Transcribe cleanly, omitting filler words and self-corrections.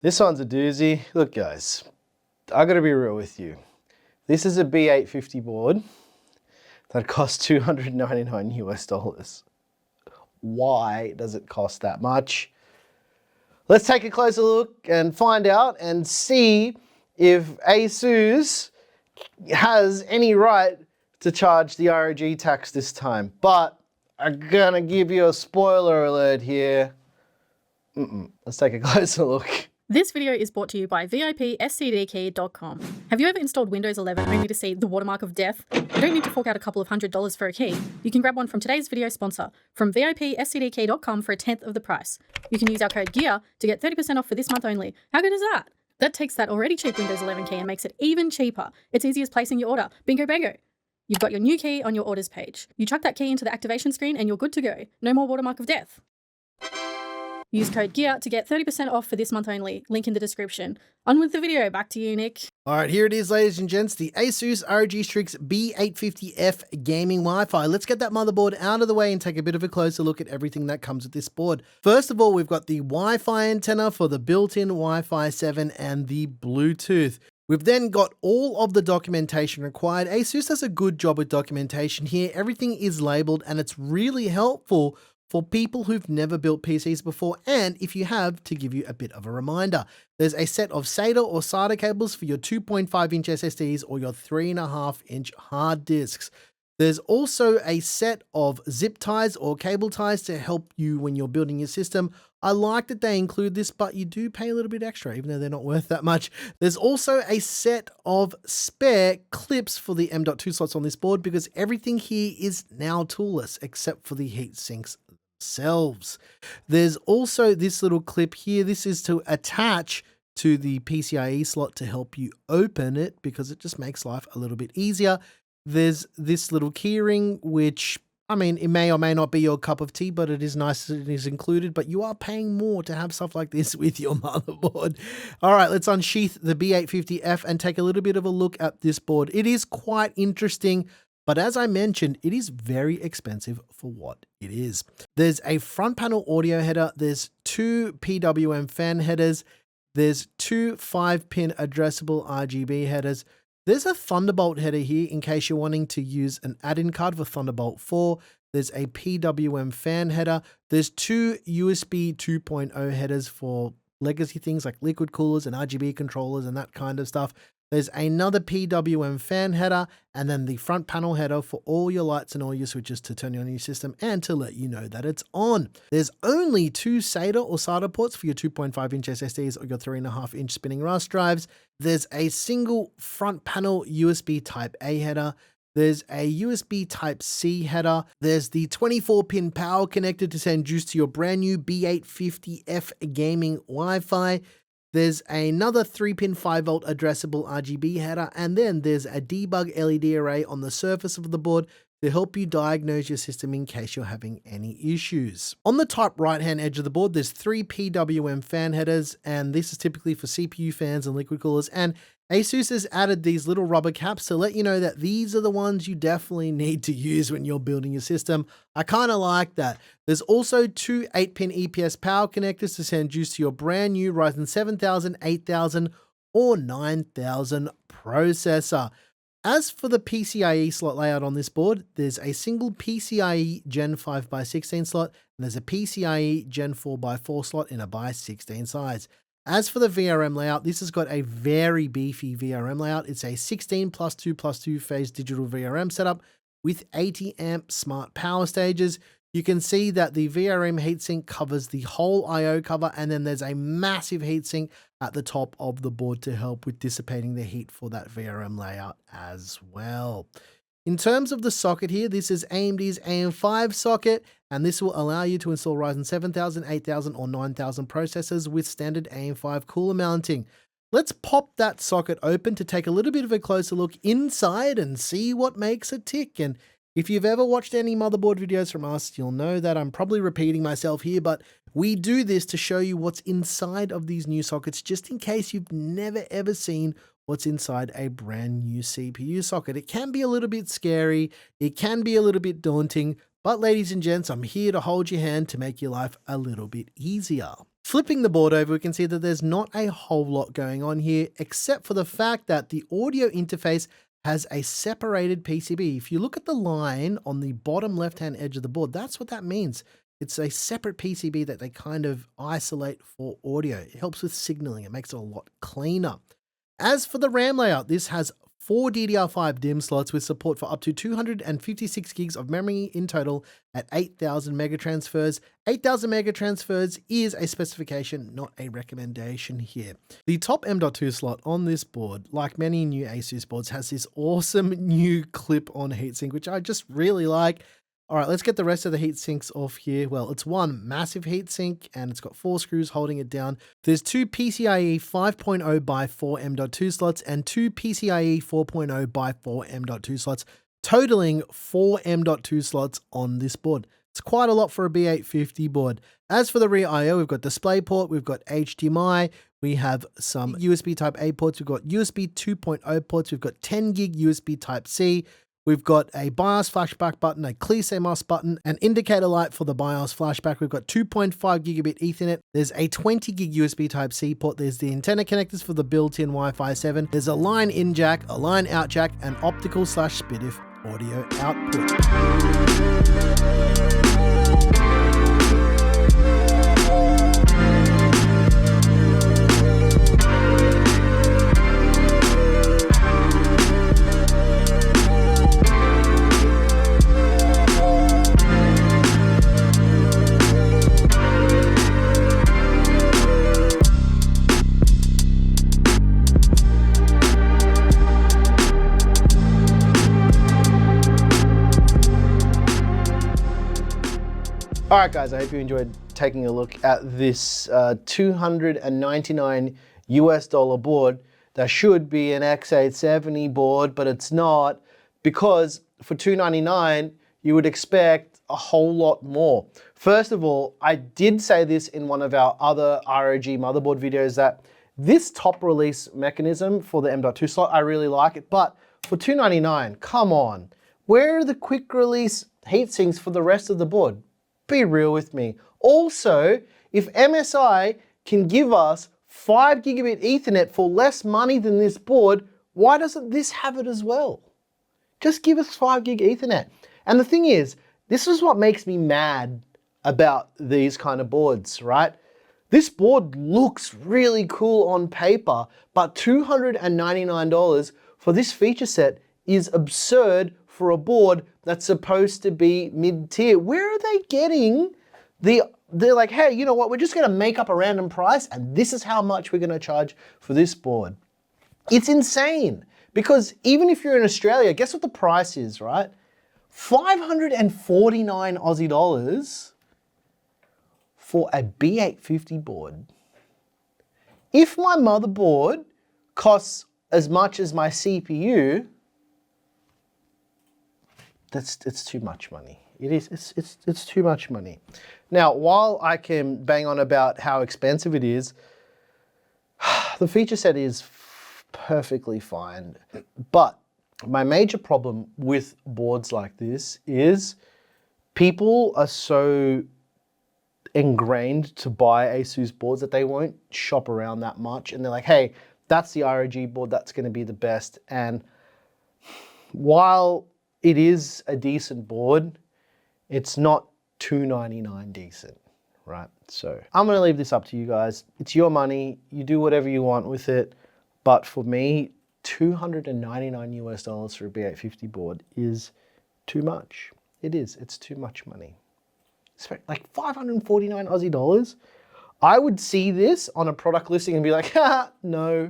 This one's a doozy. Look guys, I gotta be real with you. This is a B850 board that costs $299 US. Why does it cost that much? Let's take a closer look and find out and see if ASUS has any right to charge the ROG tax this time. But I'm gonna give you a spoiler alert here. Let's take a closer look. This video is brought to you by VIPSCDKey.com. Have you ever installed Windows 11 only to see the watermark of death? You don't need to fork out a couple of $100s for a key. You can grab one from today's video sponsor, from VIPSCDKey.com for a tenth of the price. You can use our code GEAR to get 30% off for this month only. How good is that? That takes that already cheap Windows 11 key and makes it even cheaper. It's easy as placing your order. Bingo bango. You've got your new key on your orders page. You chuck that key into the activation screen and you're good to go. No more watermark of death. Use code GEAR to get 30% off for this month only. Link in the description. On with the video. Back to you, Nick. All right, here it is, ladies and gents, the ASUS ROG Strix B850F gaming Wi-Fi. Let's get that motherboard out of the way and take a bit of a closer look at everything that comes with this board. First of all, we've got the Wi-Fi antenna for the built-in Wi-Fi 7 and the Bluetooth. We've then got all of the documentation required. ASUS does a good job with documentation here. Everything is labeled and it's really helpful for people who've never built PCs before, and if you have, to give you a bit of a reminder. There's a set of SATA or SATA cables for your 2.5-inch SSDs or your 3.5-inch hard disks. There's also a set of zip ties or cable ties to help you when you're building your system. I like that they include this, but you do pay a little bit extra, even though they're not worth that much. There's also a set of spare clips for the M.2 slots on this board because everything here is now toolless except for the heat sinks themselves. There's also this little clip here. This is to attach to the PCIe slot to help you open it because it just makes life a little bit easier. There's this little keyring, which, I mean, it may or may not be your cup of tea, but it is nice that it is included, but you are paying more to have stuff like this with your motherboard. All right, let's unsheath the B850F and take a little bit of a look at this board. It is quite interesting, but as I mentioned, it is very expensive for what it is. There's a front panel audio header. There's two PWM fan headers. There's two 5-pin addressable RGB headers. There's a Thunderbolt header here in case you're wanting to use an add-in card for Thunderbolt 4. There's a PWM fan header. There's two USB 2.0 headers for legacy things like liquid coolers and RGB controllers and that kind of stuff. There's another PWM fan header, and then the front panel header for all your lights and all your switches to turn on your system and to let you know that it's on. There's only two SATA or SATA ports for your 2.5-inch SSDs or your 3.5-inch spinning RAS drives. There's a single front panel USB Type-A header. There's a USB Type-C header. There's the 24-pin power connector to send juice to your brand new B850F gaming Wi-Fi. There's another 3-pin 5-volt addressable RGB header, and then there's a debug LED array on the surface of the board to help you diagnose your system in case you're having any issues. On the top right-hand edge of the board, there's three PWM fan headers, and this is typically for CPU fans and liquid coolers, and ASUS has added these little rubber caps to let you know that these are the ones you definitely need to use when you're building your system. I kind of like that. There's also two 8-pin EPS power connectors to send juice to your brand new Ryzen 7000, 8000, or 9000 processor. As for the PCIe slot layout on this board, there's a single PCIe Gen 5x16 slot, and there's a PCIe Gen 4x4 slot in a by 16 size. As for the VRM layout, this has got a very beefy VRM layout. It's a 16+2+2 phase digital VRM setup with 80 amp smart power stages. You can see that the VRM heatsink covers the whole I/O cover, and then there's a massive heatsink at the top of the board to help with dissipating the heat for that VRM layout as well. In terms of the socket here, this is AMD's AM5 socket, and this will allow you to install Ryzen 7000, 8000, or 9000 processors with standard AM5 cooler mounting. Let's pop that socket open to take a little bit of a closer look inside and see what makes it tick. And if you've ever watched any motherboard videos from us, you'll know that I'm probably repeating myself here, but we do this to show you what's inside of these new sockets, just in case you've never ever seen what's inside a brand new CPU socket. It can be a little bit scary, it can be a little bit daunting, but ladies and gents, I'm here to hold your hand to make your life a little bit easier. Flipping the board over, we can see that there's not a whole lot going on here, except for the fact that the audio interface has a separated PCB. If you look at the line on the bottom left-hand edge of the board, that's what that means. It's a separate PCB that they kind of isolate for audio. It helps with signaling. It makes it a lot cleaner. As for the RAM layout, this has 4 DDR5 DIMM slots with support for up to 256 gigs of memory in total at 8,000 megatransfers. 8,000 megatransfers is a specification, not a recommendation here. The top M.2 slot on this board, like many new ASUS boards, has this awesome new clip-on heatsink, which I just really like. All right, let's get the rest of the heat sinks off here. Well, it's one massive heat sink and it's got 4 screws holding it down. There's 2 PCIe 5.0 by 4 M.2 slots and 2 PCIe 4.0 by 4 M.2 slots, totaling 4 M.2 slots on this board. It's quite a lot for a B850 board. As for the rear I/O, we've got DisplayPort, we've got HDMI, we have some USB Type-A ports, we've got USB 2.0 ports, we've got 10 gig USB Type-C, we've got a BIOS flashback button, a clear CMOS button, an indicator light for the BIOS flashback. We've got 2.5 gigabit Ethernet. There's a 20 gig USB Type-C port. There's the antenna connectors for the built-in Wi-Fi 7. There's a line in jack, a line out jack, and optical/SPDIF audio output. All right, guys, I hope you enjoyed taking a look at this $299 board that should be an X870 board, but it's not, because for $299, you would expect a whole lot more. First of all, I did say this in one of our other ROG motherboard videos that this top release mechanism for the M.2 slot, I really like it, but for $299, come on. Where are the quick release heatsinks for the rest of the board? Be real with me. Also, if MSI can give us 5 gigabit Ethernet for less money than this board, why doesn't this have it as well? Just give us 5 gig Ethernet. And the thing is, this is what makes me mad about these kind of boards, right? This board looks really cool on paper, but $299 for this feature set is absurd for a board that's supposed to be mid-tier. Where are they getting they're like, hey, you know what, we're just gonna make up a random price and this is how much we're gonna charge for this board. It's insane, because even if you're in Australia, guess what the price is, right? 549 Aussie dollars for a B850 board. If my motherboard costs as much as my CPU, it's too much money. It is, it's too much money. Now, while I can bang on about how expensive it is, the feature set is perfectly fine. But my major problem with boards like this is people are so ingrained to buy ASUS boards that they won't shop around that much. And they're like, hey, that's the ROG board, that's gonna be the best. And while it is a decent board, it's not $299 decent, right? So I'm gonna leave this up to you guys. It's your money, you do whatever you want with it. But for me, $299 for a B850 board is too much. It is, it's too much money. Like 549 Aussie dollars. I would see this on a product listing and be like, ha, no,